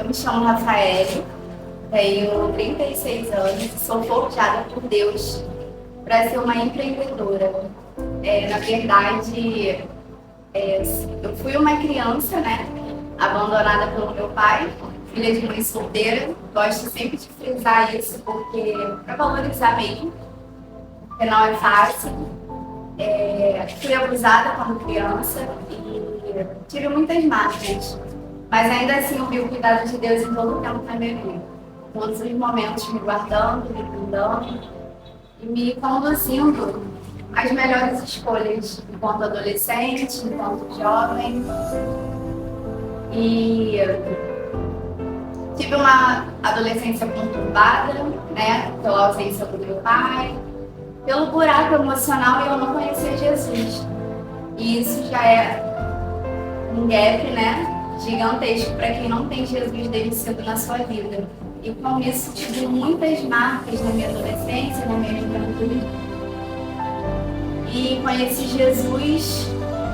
Eu me chamo Rafaele, tenho 36 anos e sou forjada por Deus para ser uma empreendedora. Na verdade, eu fui uma criança, né, abandonada pelo meu pai, filha de mãe solteira. Gosto sempre de frisar isso porque para valorizar mesmo, porque não é fácil. Fui abusada quando criança e tive muitas marcas, mas ainda assim eu vi o cuidado de Deus em todo o tempo da minha vida. Todos os momentos me guardando, me cuidando e me conduzindo às melhores escolhas enquanto adolescente, enquanto jovem. E tive uma adolescência conturbada, né, pela ausência do meu pai, pelo buraco emocional, e eu não conhecia Jesus. E isso já é um gap, né, gigantesco para quem não tem Jesus desde cedo na sua vida. E com isso tive muitas marcas na minha adolescência, na minha juventude. E conheci Jesus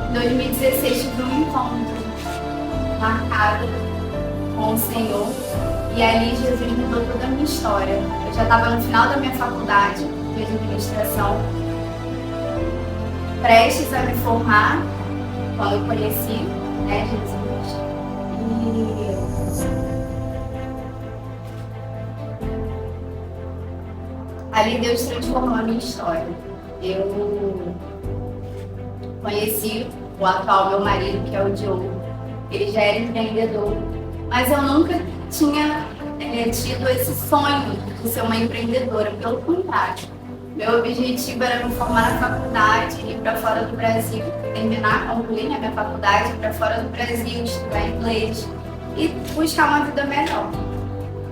em 2016, tive um encontro marcado com o Senhor. E ali Jesus mudou toda a minha história. Eu já estava no final da minha faculdade de administração, prestes a me formar, quando eu conheci, né, Jesus. E ali Deus transformou a minha história. Eu conheci o atual meu marido, que é o Diogo. Ele já era empreendedor, mas eu nunca tinha tido esse sonho de ser uma empreendedora. Pelo contrário, meu objetivo era me formar na faculdade, ir para fora do Brasil, concluir a minha faculdade, ir para fora do Brasil, estudar inglês e buscar uma vida melhor.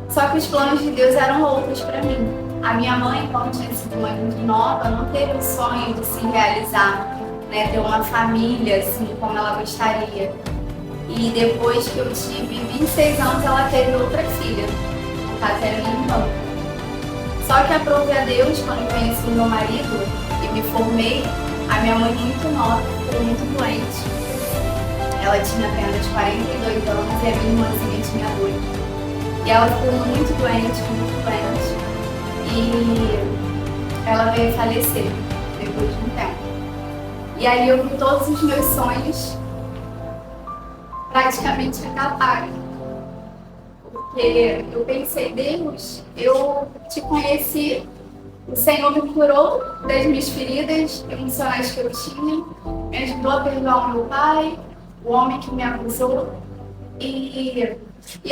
Só que os planos de Deus eram outros para mim. A minha mãe, como tinha sido mãe muito nova, não teve o sonho de se realizar, né, ter uma família assim como ela gostaria. E depois que eu tive 26 anos, ela teve outra filha, no caso era minha irmã. Só que aprovei a Deus, quando eu conheci o meu marido e me formei, a minha mãe muito nova ficou muito doente. Ela tinha apenas 42 anos e a minha irmãzinha tinha 2. E ela ficou muito doente, e ela veio falecer depois de um tempo. E aí eu vi todos os meus sonhos praticamente acabaram. Porque eu pensei, Deus, eu te conheci, o Senhor me curou das minhas feridas emocionais que eu tinha, me ajudou a perdoar o meu pai, o homem que me acusou. E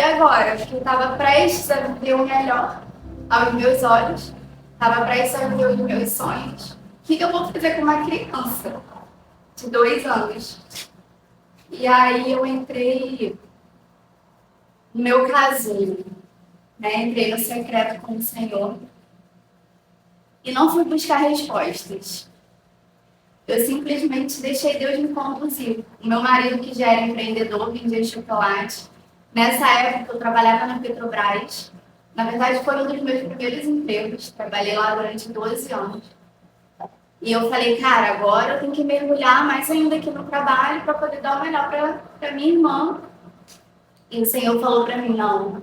agora, que eu estava prestes a viver o melhor aos meus olhos, estava prestes a viver os meus sonhos, o que eu vou fazer com uma criança de 2 anos? E aí eu entrei no meu casulo, né? Entrei no secreto com o Senhor e não fui buscar respostas. Eu simplesmente deixei Deus me conduzir. O meu marido, que já era empreendedor, vendia chocolate. Nessa época eu trabalhava na Petrobras. Na verdade foi um dos meus primeiros empregos. Trabalhei lá durante 12 anos. E eu falei, cara, agora eu tenho que mergulhar mais ainda aqui no trabalho para poder dar o melhor para minha irmã. E o Senhor falou para mim, não,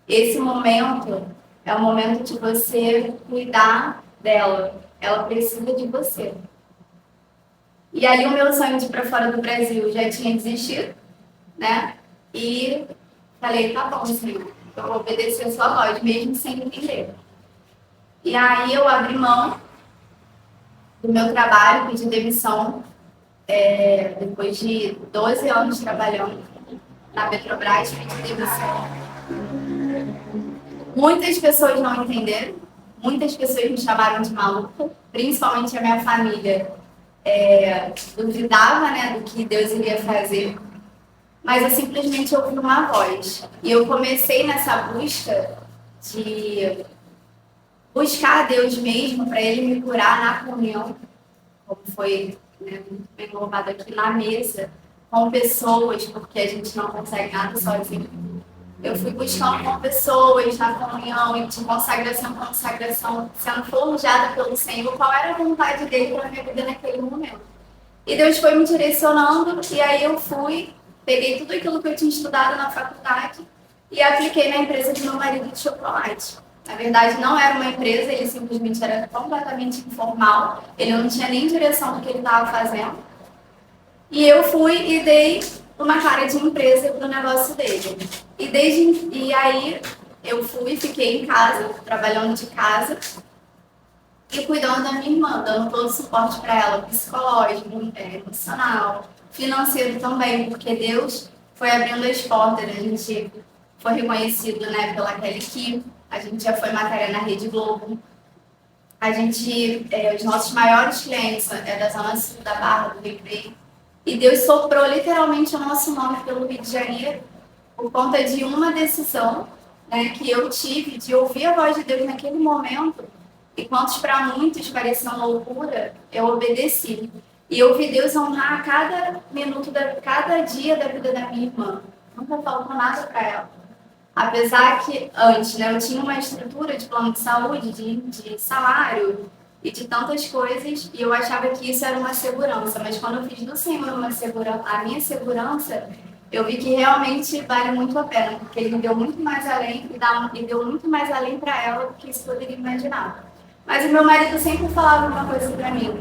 esse momento é o momento de você cuidar dela. Ela precisa de você. E ali o meu sonho de ir para fora do Brasil já tinha desistido, né? E falei, tá bom, Senhor, eu vou obedecer a sua voz, mesmo sem entender. E aí eu abri mão do meu trabalho, pedi demissão, depois de 12 anos trabalhando na Petrobras, pedi demissão. Muitas pessoas não entenderam, muitas pessoas me chamaram de maluca, principalmente a minha família duvidava, né, do que Deus iria fazer, mas eu simplesmente ouvi uma voz. E eu comecei nessa busca de buscar a Deus mesmo, para Ele me curar na comunhão, como foi, né, muito bem louvado aqui, na mesa, com pessoas, porque a gente não consegue nada sozinho. Eu fui buscando com pessoas na comunhão e de consagração, sendo forjada pelo Senhor, qual era a vontade dele para a minha vida naquele momento. E Deus foi me direcionando, e aí eu fui, peguei tudo aquilo que eu tinha estudado na faculdade e apliquei na empresa do meu marido de chocolate. Na verdade, não era uma empresa, ele simplesmente era completamente informal, ele não tinha nem direção do que ele estava fazendo. E eu fui e dei uma cara de empresa pro negócio dele. E aí eu fui, fiquei em casa, trabalhando de casa e cuidando da minha irmã, dando todo o suporte para ela, psicológico, emocional, financeiro também, porque Deus foi abrindo as portas, a gente foi reconhecido, né, pela Kelly Key, a gente já foi matéria na Rede Globo, os nossos maiores clientes é da Zona Sul, da Barra, do Recreio, e Deus soprou literalmente o nosso nome pelo Rio de Janeiro por conta de uma decisão, né, que eu tive de ouvir a voz de Deus naquele momento. E quantos para muitos parecia uma loucura, eu obedeci. E eu vi Deus honrar cada minuto, cada dia da vida da minha irmã. Nunca faltou nada para ela. Apesar que antes, né, eu tinha uma estrutura de plano de saúde, de salário e de tantas coisas, e eu achava que isso era uma segurança. Mas quando eu fiz do Senhor a minha segurança, eu vi que realmente vale muito a pena, porque Ele me deu muito mais além e deu muito mais além para ela do que isso poderia imaginar. Mas o meu marido sempre falava uma coisa para mim: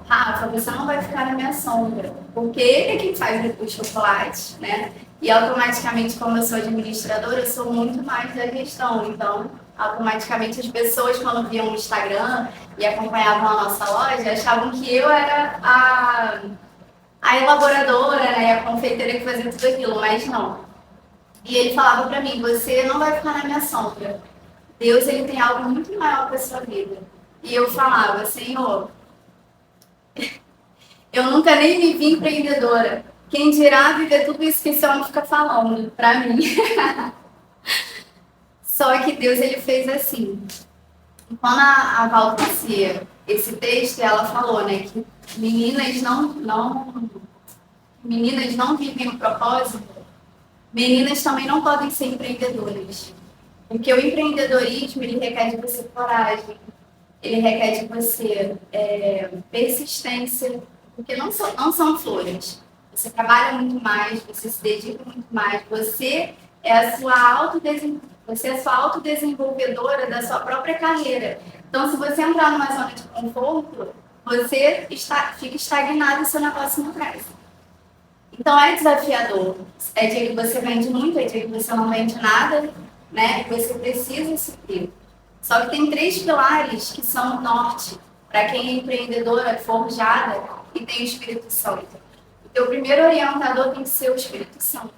Rafa, você não vai ficar na minha sombra, porque ele é quem faz o chocolate, né? E automaticamente, como eu sou administradora, eu sou muito mais da gestão. Então, automaticamente as pessoas, quando viam o Instagram e acompanhavam a nossa loja, achavam que eu era a elaboradora, né? A confeiteira que fazia tudo aquilo, mas não. E ele falava para mim: você não vai ficar na minha sombra. Deus, ele tem algo muito maior para a sua vida. E eu falava: Senhor, eu nunca nem me vi empreendedora. Quem dirá viver tudo isso que esse homem fica falando para mim. Só que Deus, ele fez assim. Quando a Val trouxe esse texto, ela falou, né, que meninas não vivem o propósito, meninas também não podem ser empreendedoras. Porque o empreendedorismo, ele requer de você coragem, ele requer de você persistência, porque não são flores. Você trabalha muito mais, você se dedica muito mais, você é a sua autodesenvolvedora da sua própria carreira. Então, se você entrar numa zona de conforto, você fica estagnado e seu negócio não cresce. Então, é desafiador. É dia que você vende muito, é dia que você não vende nada, né? E você precisa suprir. Só que tem 3 pilares que são o norte para quem é empreendedora, forjada e tem o Espírito Santo. O teu primeiro orientador tem que ser o Espírito Santo.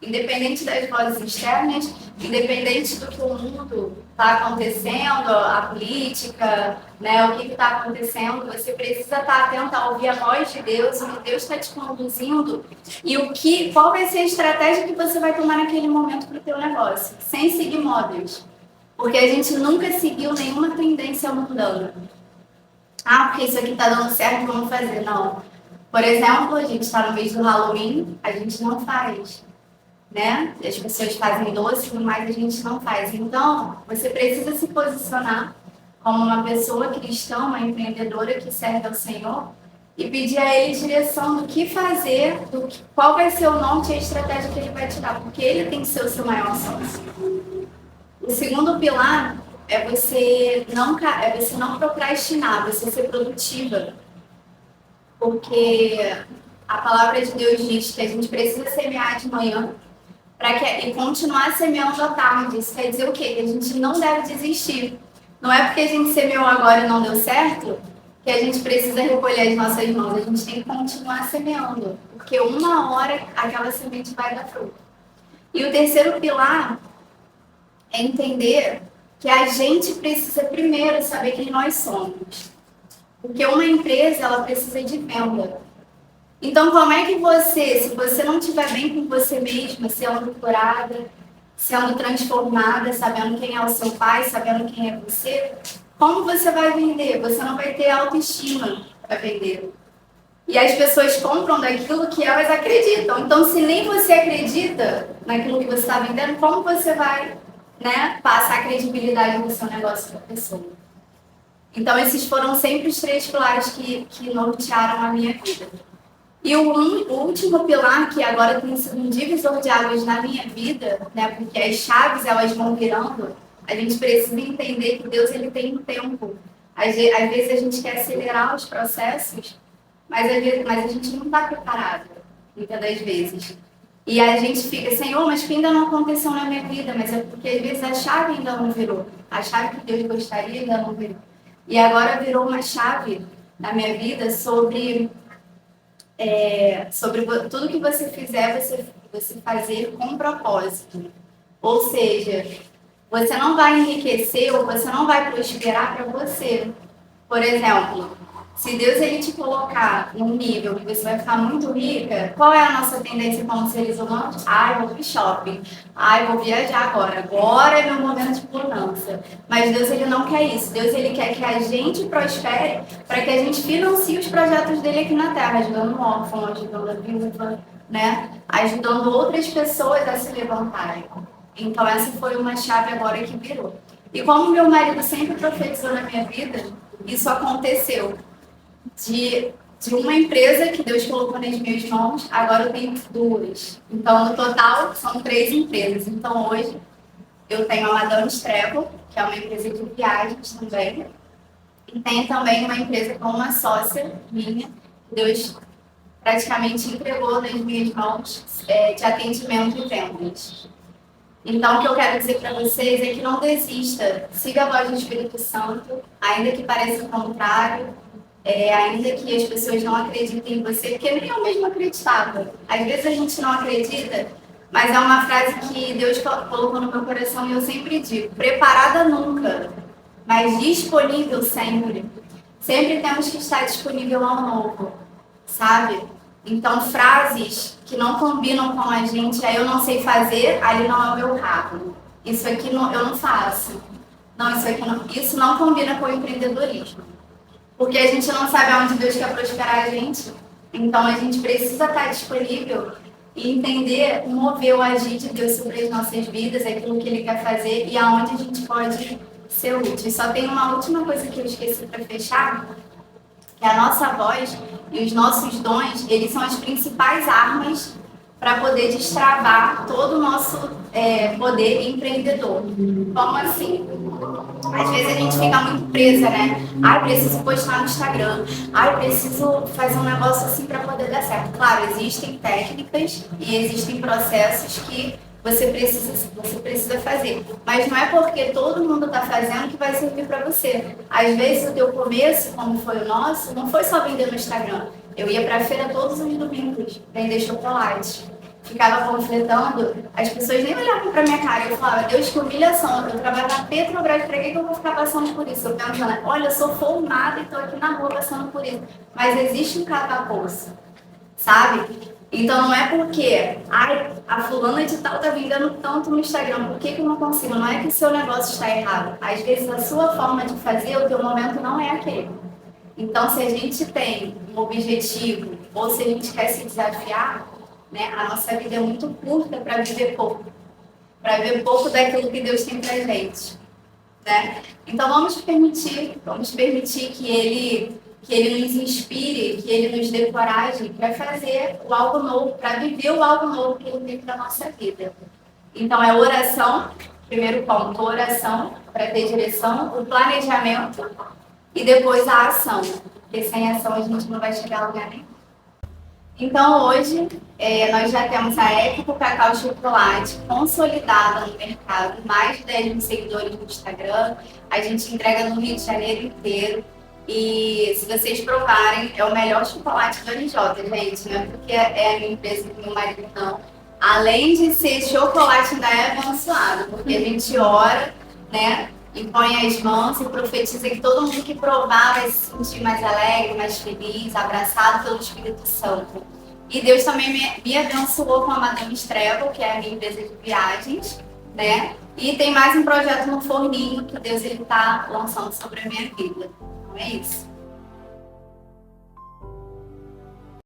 Independente das vozes externas, independente do que o mundo está acontecendo, a política, né, o que está acontecendo, você precisa estar atento a ouvir a voz de Deus, o que Deus está te conduzindo e qual vai ser a estratégia que você vai tomar naquele momento para o teu negócio, sem seguir modas. Porque a gente nunca seguiu nenhuma tendência mundana. Ah, porque isso aqui está dando certo, vamos fazer. Não. Por exemplo, a gente está no mês do Halloween, a gente não faz. Né? As pessoas fazem doce, mas a gente não faz. Então, você precisa se posicionar como uma pessoa cristã, uma empreendedora que serve ao Senhor e pedir a Ele direção do que fazer, qual vai ser o norte e a estratégia que Ele vai te dar, porque Ele tem que ser o seu maior sócio. O segundo pilar é você não procrastinar, você ser produtiva. Porque a palavra de Deus diz que a gente precisa semear de manhã e continuar semeando à tarde. Isso quer dizer o quê? Que a gente não deve desistir. Não é porque a gente semeou agora e não deu certo que a gente precisa recolher as nossas mãos. A gente tem que continuar semeando, porque uma hora aquela semente vai dar fruto. E o terceiro pilar é entender que a gente precisa primeiro saber quem nós somos. Porque uma empresa, ela precisa de venda. Então, como é que se você não estiver bem com você mesma, sendo curada, sendo transformada, sabendo quem é o seu pai, sabendo quem é você, como você vai vender? Você não vai ter autoestima para vender. E as pessoas compram daquilo que elas acreditam. Então, se nem você acredita naquilo que você está vendendo, como você vai, né, passar a credibilidade do seu negócio para a pessoa? Então, esses foram sempre os 3 pilares que nortearam a minha vida. E o último pilar, que agora tem sido um divisor de águas na minha vida, né, porque as chaves elas vão virando, a gente precisa entender que Deus ele tem um tempo. Às vezes a gente quer acelerar os processos, mas a gente não está preparado, muitas das vezes. E a gente fica, Senhor, mas que ainda não aconteceu na minha vida, mas é porque às vezes a chave ainda não virou. A chave que Deus gostaria ainda não virou. E agora virou uma chave na minha vida sobre tudo que você fizer, você fazer com propósito. Ou seja, você não vai enriquecer ou você não vai prosperar para você. Por exemplo, se Deus ele te colocar num nível que você vai ficar muito rica, qual é a nossa tendência como seres humanos? Eu vou pro shopping. Eu vou viajar agora. Agora é meu momento de bonança. Mas Deus ele não quer isso. Deus ele quer que a gente prospere para que a gente financie os projetos dele aqui na Terra, ajudando o órfão, ajudando a viúva, né? Ajudando outras pessoas a se levantarem. Então essa foi uma chave agora que virou. E como meu marido sempre profetizou na minha vida, isso aconteceu. De uma empresa que Deus colocou nas minhas mãos, agora eu tenho 2. Então, no total, são 3 empresas. Então, hoje, eu tenho a Madame Travel, que é uma empresa de viagens também. E tenho também uma empresa com uma sócia minha, que Deus praticamente entregou nas minhas mãos de atendimento e vendas. Então, o que eu quero dizer para vocês é que não desista. Siga a voz do Espírito Santo, ainda que pareça o contrário. Ainda que as pessoas não acreditem em você, porque nem eu mesmo acreditava. Às vezes a gente não acredita, mas é uma frase que Deus colocou no meu coração e eu sempre digo: preparada nunca, mas disponível sempre. Sempre temos que estar disponível ao novo, sabe? Então, frases que não combinam com a gente, eu não sei fazer, ali não é o meu rabo. Isso aqui eu não faço. Não, isso não combina com o empreendedorismo. Porque a gente não sabe aonde Deus quer prosperar a gente. Então a gente precisa estar disponível e entender o mover, o agir de Deus sobre as nossas vidas, aquilo que Ele quer fazer e aonde a gente pode ser útil. Só tem uma última coisa que eu esqueci para fechar, que a nossa voz e os nossos dons, eles são as principais armas para poder destravar todo o nosso poder empreendedor. Como assim? Às vezes a gente fica muito presa, né? Preciso postar no Instagram. Preciso fazer um negócio assim para poder dar certo. Claro, existem técnicas e existem processos que você precisa fazer. Mas não é porque todo mundo está fazendo que vai servir para você. Às vezes o teu começo, como foi o nosso, não foi só vender no Instagram. Eu ia para a feira todos os domingos, vender chocolate. Ficava panfletando, as pessoas nem olhavam pra minha cara. Eu falava, Deus, que humilhação. Eu trabalho na Petrobras, pra que eu vou ficar passando por isso? Eu pensando, olha, eu sou formada e tô aqui na rua passando por isso. Mas existe um cava-poço, sabe? Então não é porque, a fulana de tal tá vendendo tanto no Instagram, por que eu não consigo? Não é que o seu negócio está errado. Às vezes a sua forma de fazer, o teu momento não é aquele. Então se a gente tem um objetivo, ou se a gente quer se desafiar, né? A nossa vida é muito curta para viver pouco. Para ver pouco daquilo que Deus tem pra gente. Né? Então vamos permitir que Ele nos inspire, que Ele nos dê coragem para fazer o algo novo, para viver o algo novo que Ele tem para a nossa vida. Então é oração, primeiro ponto, oração para ter direção, o planejamento e depois a ação. Porque sem ação a gente não vai chegar a lugar nenhum. Então hoje nós já temos a Épico Cacau Chocolate consolidada no mercado, mais de 10 mil seguidores no Instagram, a gente entrega no Rio de Janeiro inteiro e se vocês provarem, é o melhor chocolate do NJ, gente, não é porque é a minha empresa e meu marido não. Além de ser chocolate, ainda é abençoado, porque a gente ora, né? E põe as mãos e profetiza que todo mundo que provar vai se sentir mais alegre, mais feliz, abraçado pelo Espírito Santo. E Deus também me abençoou com a Madame Travel, que é a minha empresa de viagens, né? E tem mais um projeto no forninho que Deus está lançando sobre a minha vida. Então é isso.